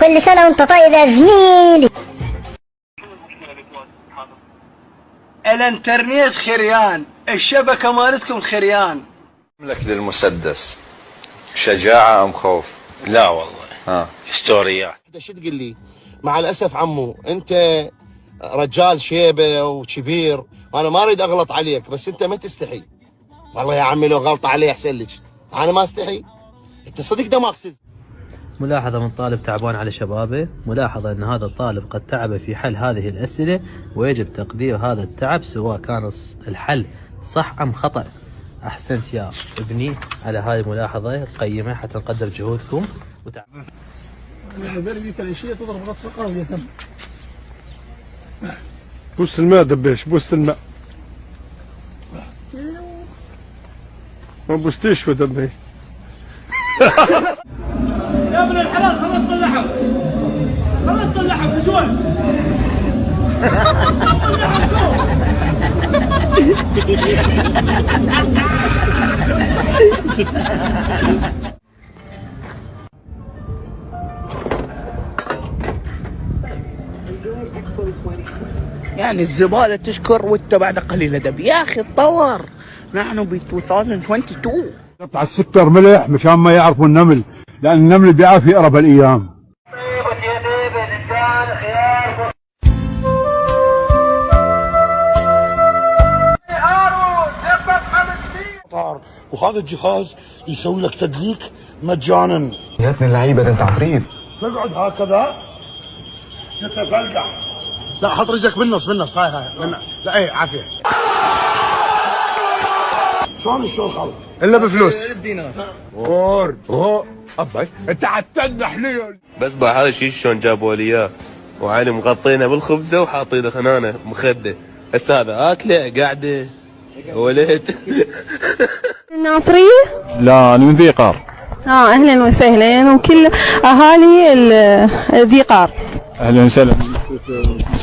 كل سنة وانت طيب يا زميلي. الانترنت خريان، الشبكة مالتكم خريان. لك للمسدس شجاعة أم خوف؟ لا والله هستوريات. شو تقول لي؟ مع الاسف عمو انت رجال شيبه وكبير، وانا ما اريد اغلط عليك بس انت ما تستحي. والله يا عمي لو غلط علي احسن لك، انا ما استحي. انت صدق دماغ سز. ملاحظة من طالب تعبان على شبابه، ملاحظة أن هذا الطالب قد تعب في حل هذه الأسئلة ويجب تقدير هذا التعب سواء كان الحل صح أم خطأ. أحسنت يا ابني على هذه الملاحظة القيمة حتى نقدر جهودكم وتعبكم. تضرب غطس قاضية تم. بوس الماء دبيش، بوس الماء. ما بوستيش ودبيش. يا ابن الحلال خلصت اللحم، خلصت اللحم بشوي. يعني الزبالة تشكر وانت بعد قليل ادب يا اخي اتطور. نحن ب 2022. قطع السكر ملح مشان ما يعرفوا النمل، لان النمل بيعرف يقرا بالايام. وهذا الجهاز يسوي لك تدليك مجانا. يا ابن اللعيبه ده انت عفريت. تقعد هكذا تتفلقع. لا حط رجلك بالنص هاي لا اي عافيه. شلون الشغل خلص؟ الا بفلوس. ابا انت عتنح ليه؟ بس هذا الشيء شلون جابوا لي اياه وعلي مغطينه بالخبزه وحاطينه خنانه مخده. هسه هذا اكله قاعده ولد. الناصرية؟ لا انا من ذي قار. اهلا وسهلا وكل اهالي ذي قار. اهلا وسهلا.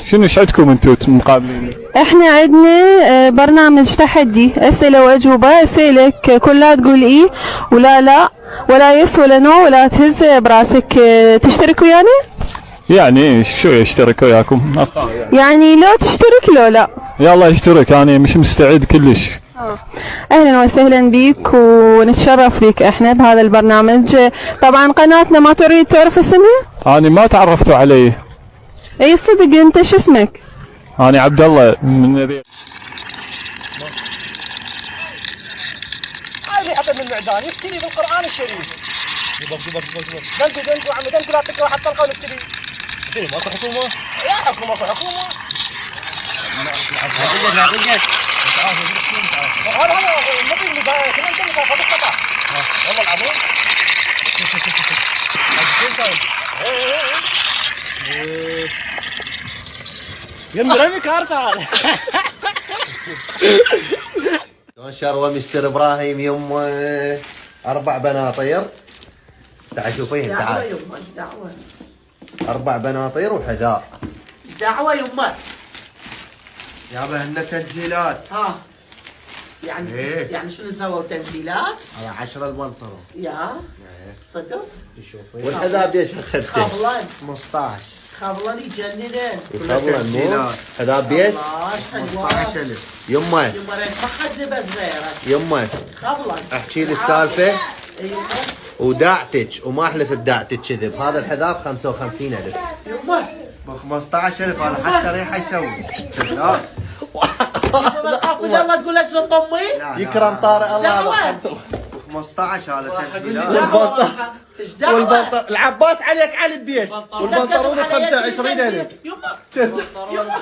شنو ايش عندكم انتم مقابلين؟ احنا عندنا برنامج تحدي اسئله واجوبه، اسالك كلها تقول ايه ولا ولا يس ولا نو ولا تهز براسك. تشترك ويانا؟ يعني شو يشترك وياكم؟ يعني لو تشترك لو لا. يلا اشترك، انا مش مستعد كلش. اهلا وسهلا بك ونتشرف بك احنا بهذا البرنامج. طبعا قناتنا ما تريد تعرف اسمها؟ انا ما تعرفتوا علي. اي صدق. انت شو اسمك؟ انا عبد الله من ذي. هذا حتى من المعدان يفتري بالقران الشريف. دنكو عمي دنكو لا تقرا حتى القول نفتري. زين ماكو حكومه؟ يا حكومه اكو حكومه. هذا النبي اللي كمان انت اللي فاضي السطح. والله العظيم. يم رمي كارتا. شلون شروه مستر ابراهيم يمه 4 بناطير. تعال شوفين تعال. دعوه يمه ايش دعوه؟ 4 بناطير وحذاء. ايش دعوه يمه؟ يابا هن تنزيلات. يعني إيه؟ يعني شنو سووا تنزيلات؟ على 10 البنطلون. يا صدق؟ شوفي والحذاء بيش اخذته؟ خبلان 15. خبلان يجننن. خبلان مو؟ حذاء بيش؟ 15,000. يمه يمه ما حد لبس غيرك. يمه خبلان احكي لي السالفه. يمه ودعتك وما احلف بدعتك كذب. هذا الحذاء ب 55,000. يمه ب 15,000 هذا حتى ريحه يسوي. كذاب. يلا تقول لك شو طمي؟ يكرم طارق الله. 15 هذا تنزيلات. والبنطلون العباس عليك علي بيش. والبنطلون ب 25,000. يمه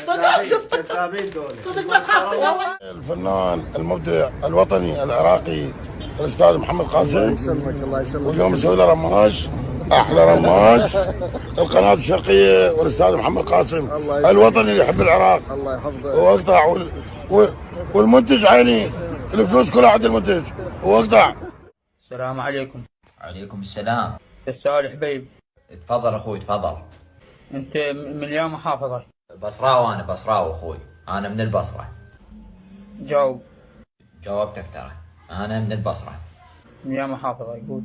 صدق كذابين دول. صدق ما تخاف. الفنان المبدع الوطني العراقي الاستاذ محمد قاسم. واليوم مسوي له رماش، احلى رماش. القناه الشرقيه والاستاذ محمد قاسم الوطني اللي يحب العراق. الله يحفظه. واقطع والمنتج عيني، الفلوس كلها عند المنتج واقطع. السلام عليكم. وعليكم السلام. السؤال حبيب. تفضل اخوي تفضل. انت من يا محافظه؟ بصراوي. انا بصراوي اخوي، انا من البصره. جاوب. جاوبتك ترى، انا من البصره. من يا محافظه يقول؟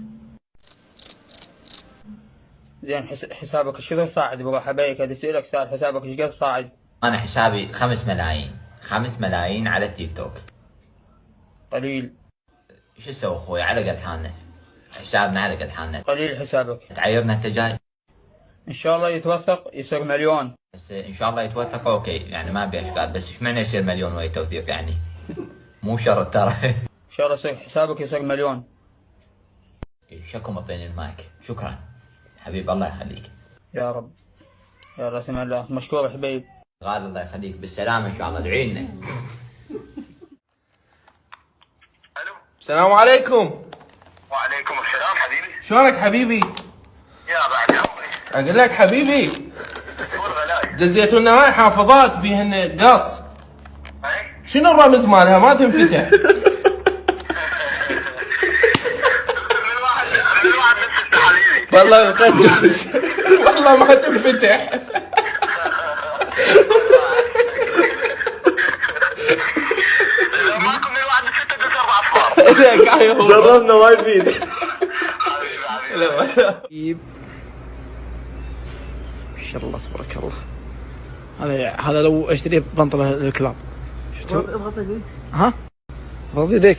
زين حسابك ايش كثر صاعد؟ بروح ابيك اسالك سؤال، حسابك ايش قد صاعد؟ انا حسابي 5 ملايين، 5 ملايين على التيك توك. قليل. شو اسوي اخوي؟ على قد حالنا، حسابنا على قد حالنا. قليل حسابك. تعايرنا انت جاي؟ ان شاء الله يتوثق يصير مليون. بس ان شاء الله يتوثق اوكي، يعني ما ابي اشكال، بس ايش معنى يصير مليون وهي توثيق يعني؟ مو شرط ترى. ان شاء الله يصير حسابك يصير مليون. شكو مطيني المايك، شكرا حبيب الله يخليك. يا رب. يا الله سمع الله، مشكور يا حبيب. غالي الله يخليك، بالسلامة ان شاء الله، ادعي لنا. السلام عليكم. وعليكم السلام حبيبي. شلونك حبيبي؟ يا بعد عمري. اقول لك حبيبي والغلاية. دزيتوا لنا هاي حافظات بيهن قص. اي؟ شنو الرمز مالها ما تنفتح؟ من واحد بس حبيبي. والله مقدس. والله ما تنفتح. معكم من واحد بس 6 4 اصفار. جربنا ما يفيد. ما شاء الله تبارك الله. هذا لو اشتري بنطلة للكلاب. شفتوا؟ اضغط يديك. ها؟ اضغط يديك.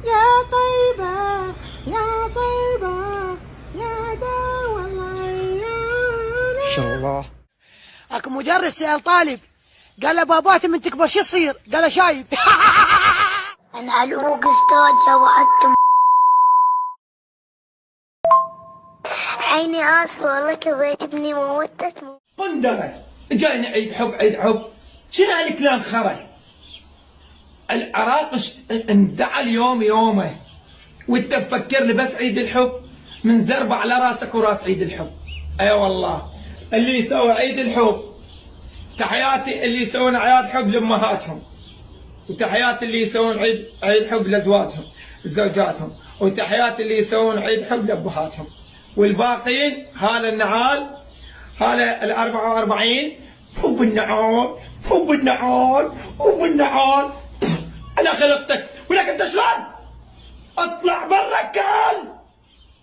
يا طيبة يا طيبة يا دوا العيان. ما شاء الله. اكو مدرس سأل طالب قال له باباتي من تكبر شو تصير؟ قال له شايب. انا علوق استاذ لو وعدتم. عيني اسفة والله كبيت ابني موتت. قندرة جاي نعيد حب عيد حب، شنو هالكلام خرا؟ العراق اندعى اليوم يومه، وانت تفكر لي بس عيد الحب من زربة على راسك وراس عيد الحب. اي والله اللي يسوي عيد الحب، تحياتي اللي يسوون اعياد حب لامهاتهم، وتحياتي اللي يسوون عيد حب لازواجهم زوجاتهم، وتحياتي اللي يسوون عيد حب لابهاتهم، والباقيين هذا النعال، هذا ال 44 حب النعال حب النعال حب النعال على خلقتك. ولك انت شلون؟ اطلع برا كال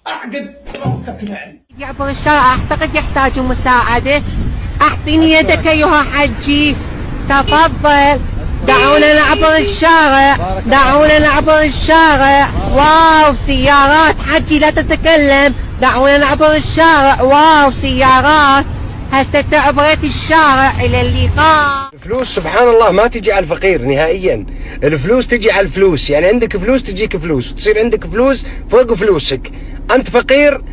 اعقد راسك نعل. يعبر الشارع اعتقد يحتاج مساعدة. اعطيني يدك ايها حجي تفضل. دعونا نعبر الشارع، دعونا نعبر الشارع. واو سيارات حجي لا تتكلم. دعونا نعبر الشارع. واو سيارات. هسه عبرت الشارع. الى اللقاء. الفلوس سبحان الله ما تجي على الفقير نهائيا، الفلوس تجي على الفلوس، يعني عندك فلوس تجيك فلوس، تصير عندك فلوس فوق فلوسك. انت فقير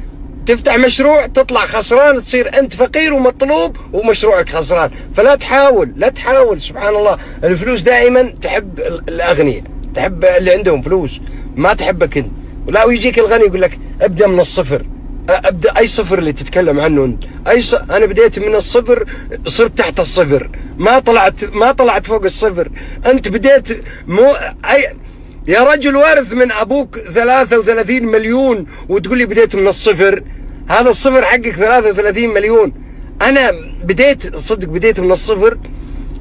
تفتح مشروع تطلع خسران، تصير انت فقير ومطلوب ومشروعك خسران. فلا تحاول، لا تحاول. سبحان الله الفلوس دائما تحب الاغنياء، تحب اللي عندهم فلوس، ما تحبك انت. ولا ويجيك الغني يقول لك ابدا من الصفر. ابدا اي صفر اللي تتكلم عنه انت؟ انا بديت من الصفر صرت تحت الصفر، ما طلعت فوق الصفر. انت بديت يا رجل وارث من ابوك 33 مليون وتقول لي بديت من الصفر. هذا الصفر حقك 33 مليون. انا بديت صدق بديت من الصفر،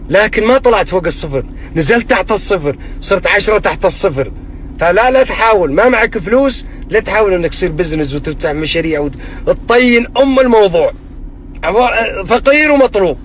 لكن ما طلعت فوق الصفر، نزلت تحت الصفر، صرت 10 تحت الصفر. فلا تحاول، ما معك فلوس لا تحاول انك تصير بزنس وتفتح مشاريع وتطين الموضوع. فقير ومطلوب.